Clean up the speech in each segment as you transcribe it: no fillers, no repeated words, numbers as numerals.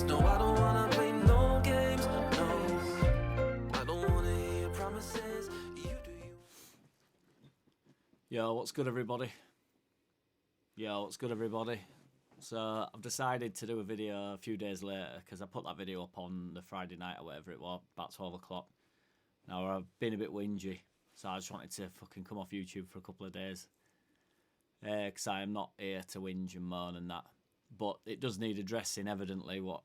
No, I don't wanna play no games. No, I don't wanna hear promises. You do you. Yo, what's good, everybody? So I've decided to do a video a few days later because I put that video up on the Friday night or whatever it was, about 12 o'clock. Now, I've been a bit whingy, so I just wanted to fucking come off YouTube for a couple of days. Because I am not here to whinge and moan and that. But it does need addressing, evidently, what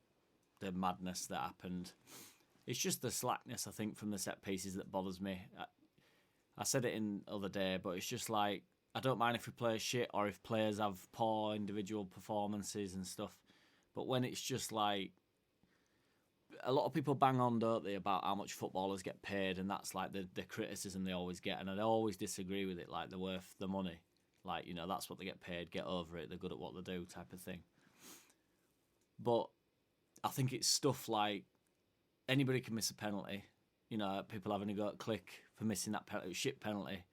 the madness that happened. It's just the slackness, I think, from the set pieces that bothers me. I said it in the other day, but it's just like, I don't mind if we play shit or if players have poor individual performances and stuff. But when it's just like, a lot of people bang on, don't they, about how much footballers get paid, and that's like the criticism they always get, and I always disagree with it, like they're worth the money. Like, you know, that's what they get paid, get over it, they're good at what they do type of thing. But I think it's stuff like, anybody can miss a penalty. You know, people having a go at Click for missing that penalty, shit penalty.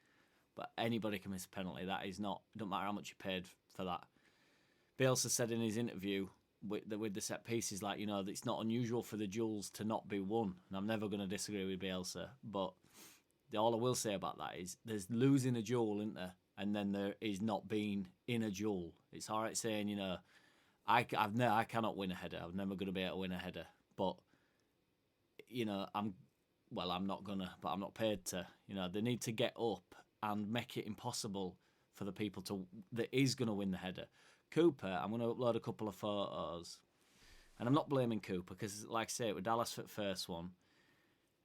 But anybody can miss a penalty. That is not, it don't matter how much you paid for that. Bielsa said in his interview with the set pieces, like, you know, it's not unusual for the duels to not be won. And I'm never going to disagree with Bielsa. But all I will say about that is there's losing a duel, isn't there? And then there is not being in a duel. It's all right saying, you know, I cannot win a header. I'm never going to be able to win a header. But, you know, I'm not going to, but I'm not paid to. You know, they need to get up and make it impossible for the people that is going to win the header. Cooper, I'm going to upload a couple of photos. And I'm not blaming Cooper because, like I say, it was Dallas for the first one.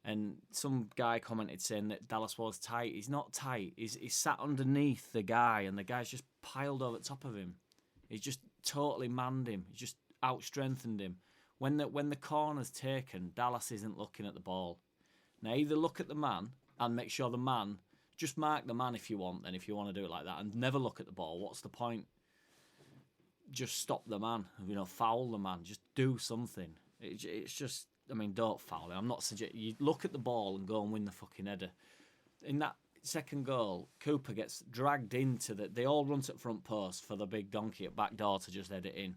And some guy commented saying that Dallas was tight. He's not tight. He's sat underneath the guy, and the guy's just piled over the top of him. He's just totally manned him. He's just out-strengthened him. When the corner's taken, Dallas isn't looking at the ball. Now, either look at the man and make sure the man, just mark the man if you want, then if you want to do it like that, and never look at the ball. What's the point? Just stop the man, you know, foul the man. Just do something. It's just... I mean, don't foul him. I'm not suggesting... You look at the ball and go and win the fucking header. In that second goal, Cooper gets dragged into the... They all run to the front post for the big donkey at back door to just head it in.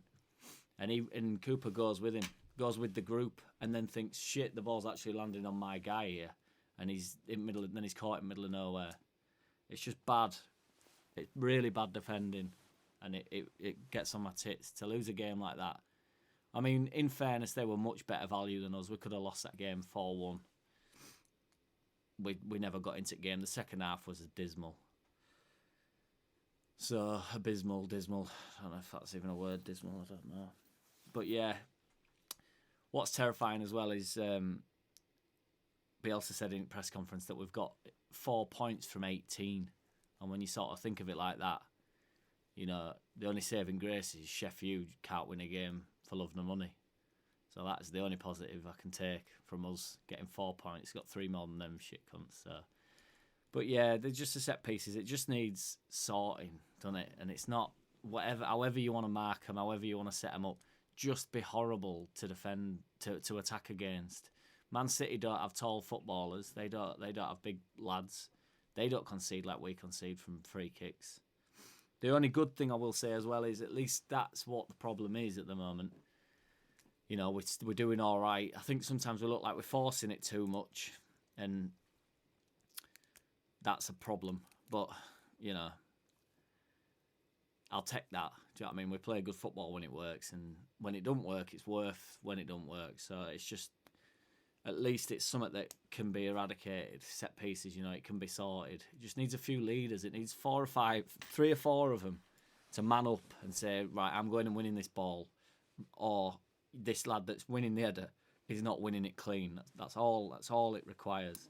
And Cooper goes with him, goes with the group, and then thinks, shit, the ball's actually landing on my guy here. And he's then he's caught in the middle of nowhere. It's just bad. It's really bad defending. And it gets on my tits to lose a game like that. I mean, in fairness, they were much better value than us. We could have lost that game 4-1. We never got into the game. The second half was dismal. So, abysmal, dismal. I don't know if that's even a word, dismal. I don't know. But yeah, what's terrifying as well is Bielsa said in press conference that we've got 4 points from 18. And when you sort of think of it like that, you know, the only saving grace is Sheffield can't win a game for love nor money. So that's the only positive I can take from us getting 4 points. Got 3 more than them shit cunts. So. But yeah, they're just the set pieces. It just needs sorting, doesn't it? And it's not however you want to mark them, however you want to set them up. Just be horrible to defend, to attack against. Man City don't have tall footballers. They don't have big lads. They don't concede like we concede from free kicks. The only good thing I will say as well is at least that's what the problem is at the moment. You know, we're doing all right. I think sometimes we look like we're forcing it too much, and that's a problem. But, you know, I'll take that. Do you know what I mean? We play good football when it works, and when it don't work, it's worth when it don't work. So it's just, at least it's something that can be eradicated. Set pieces, you know, it can be sorted. It just needs a few leaders. It needs 3 or 4 of them to man up and say, right, I'm going and winning this ball. Or this lad that's winning the header is not winning it clean. That's all it requires.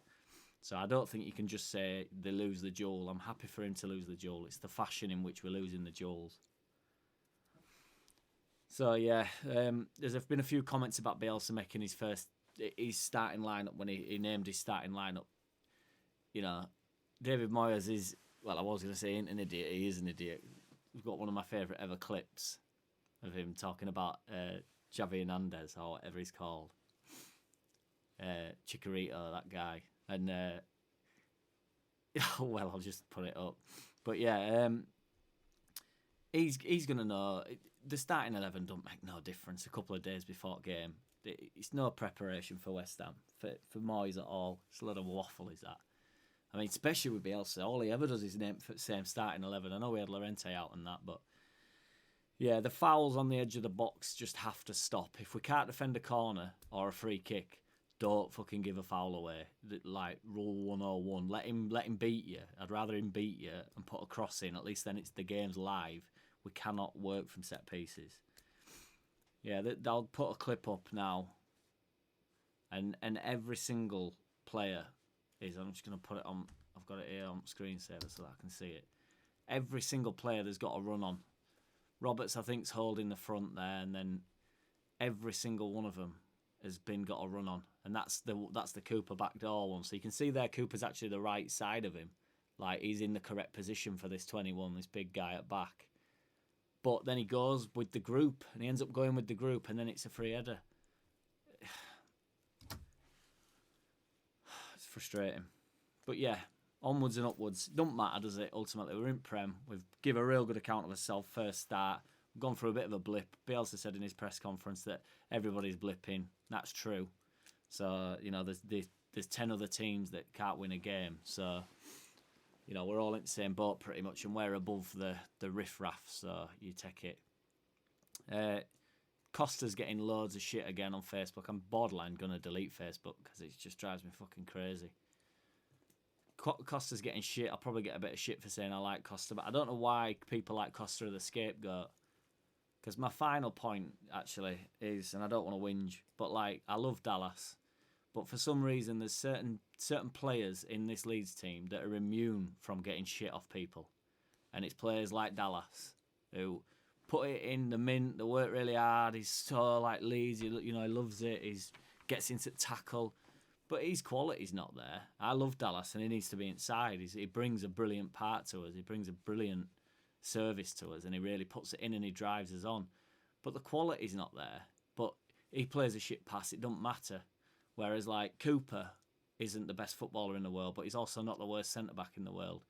So I don't think you can just say they lose the duel. I'm happy for him to lose the duel. It's the fashion in which we're losing the duels. So yeah, there's been a few comments about Bielsa making his starting lineup when he named his starting lineup. You know, David Moyes is, well, I was going to say an idiot. He is an idiot. We've got one of my favourite ever clips of him talking about Xavi Hernandez, or whatever he's called. Chicharito, that guy. And, well, I'll just put it up. But yeah, he's going to know. The starting 11 don't make no difference a couple of days before game. It's no preparation for West Ham, for Moyes at all. It's a lot of waffle, is that? I mean, especially with Bielsa, all he ever does is name same starting 11. I know we had Llorente out and that, but yeah, the fouls on the edge of the box just have to stop. If we can't defend a corner or a free kick, don't fucking give a foul away. Like rule 101, let him beat you. I'd rather him beat you and put a cross in. At least then it's the game's live. We cannot work from set pieces. Yeah, they'll put a clip up now, and every single player is. I'm just gonna put it on. I've got it here on screensaver so that I can see it. Every single player there's got a run on. Roberts, I think's holding the front there, and then every single one of them has got a run on, and that's the Cooper backdoor one. So you can see there, Cooper's actually the right side of him, like he's in the correct position for this 21, this big guy at back. But then he goes with the group, and he ends up going with the group, and then it's a free header. It's frustrating, but yeah, onwards and upwards. Don't matter, does it? Ultimately, we're in Prem. We've given a real good account of ourselves first start. We've gone through a bit of a blip. Bielsa said in his press conference that everybody's blipping. That's true. So, you know, there's 10 other teams that can't win a game. So, you know, we're all in the same boat pretty much, and we're above the riff-raff, so you take it. Costa's getting loads of shit again on Facebook. I'm borderline going to delete Facebook because it just drives me fucking crazy. Costa's getting shit. I'll probably get a bit of shit for saying I like Costa, but I don't know why people like Costa are the scapegoat. Because my final point, actually, is, and I don't want to whinge, but, like, I love Dallas. But for some reason, there's certain players in this Leeds team that are immune from getting shit off people. And it's players like Dallas who put it in the mint, they work really hard. He's so like Leeds, he loves it. He gets into tackle. But his quality's not there. I love Dallas, and he needs to be inside. He brings a brilliant part to us. He brings a brilliant service to us, and he really puts it in and he drives us on. But the quality's not there. But he plays a shit pass. It don't matter. Whereas, like, Cooper isn't the best footballer in the world, but he's also not the worst centre-back in the world.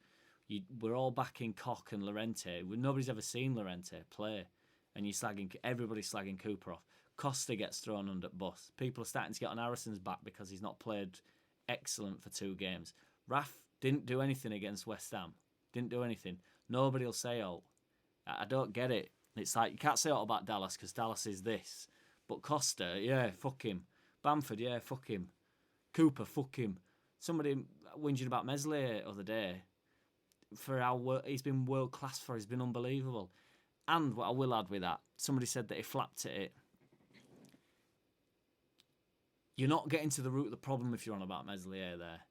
We're all backing Koch and Llorente. Nobody's ever seen Llorente play. And everybody's slagging Cooper off. Costa gets thrown under the bus. People are starting to get on Harrison's back because he's not played excellent for 2 games. Raf didn't do anything against West Ham. Didn't do anything. Nobody will say, oh, I don't get it. It's like, you can't say, oh, about Dallas because Dallas is this. But Costa, yeah, fuck him. Bamford, yeah, fuck him. Cooper, fuck him. Somebody whinging about Meslier the other day for how he's been world class for. He's been unbelievable. And what I will add with that, somebody said that he flapped at it. You're not getting to the root of the problem if you're on about Meslier there.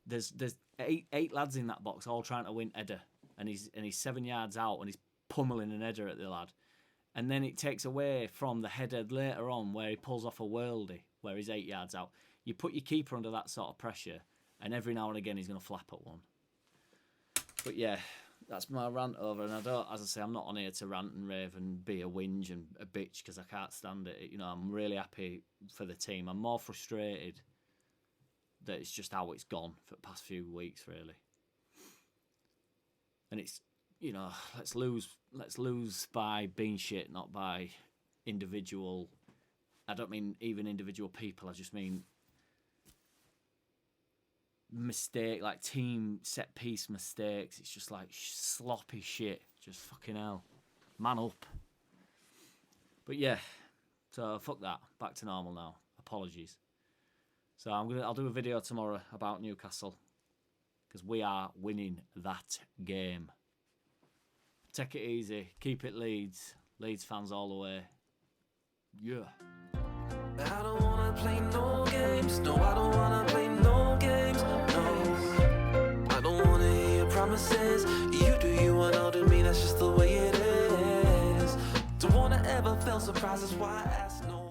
There's eight lads in that box all trying to win header, and he's 7 yards out and he's pummeling an header at the lad. And then it takes away from the header later on where he pulls off a worldie, where he's 8 yards out. You put your keeper under that sort of pressure, and every now and again he's going to flap at one. But yeah, that's my rant over. And as I say, I'm not on here to rant and rave and be a whinge and a bitch because I can't stand it. You know, I'm really happy for the team. I'm more frustrated that it's just how it's gone for the past few weeks, really. And it's, you know, let's lose by being shit, not by individual. I don't mean even individual people. I just mean mistake, like team set piece mistakes. It's just like sloppy shit. Just fucking hell, man up. But yeah, so fuck that. Back to normal now. Apologies. So I'll do a video tomorrow about Newcastle because we are winning that game. Take it easy. Keep it Leeds. Leeds fans all the way. Yeah. I don't wanna play no games. No, I don't wanna play no games. No, I don't wanna hear your promises. You do you and I'll do me. That's just the way it is. Don't wanna ever feel surprised. That's why I ask no.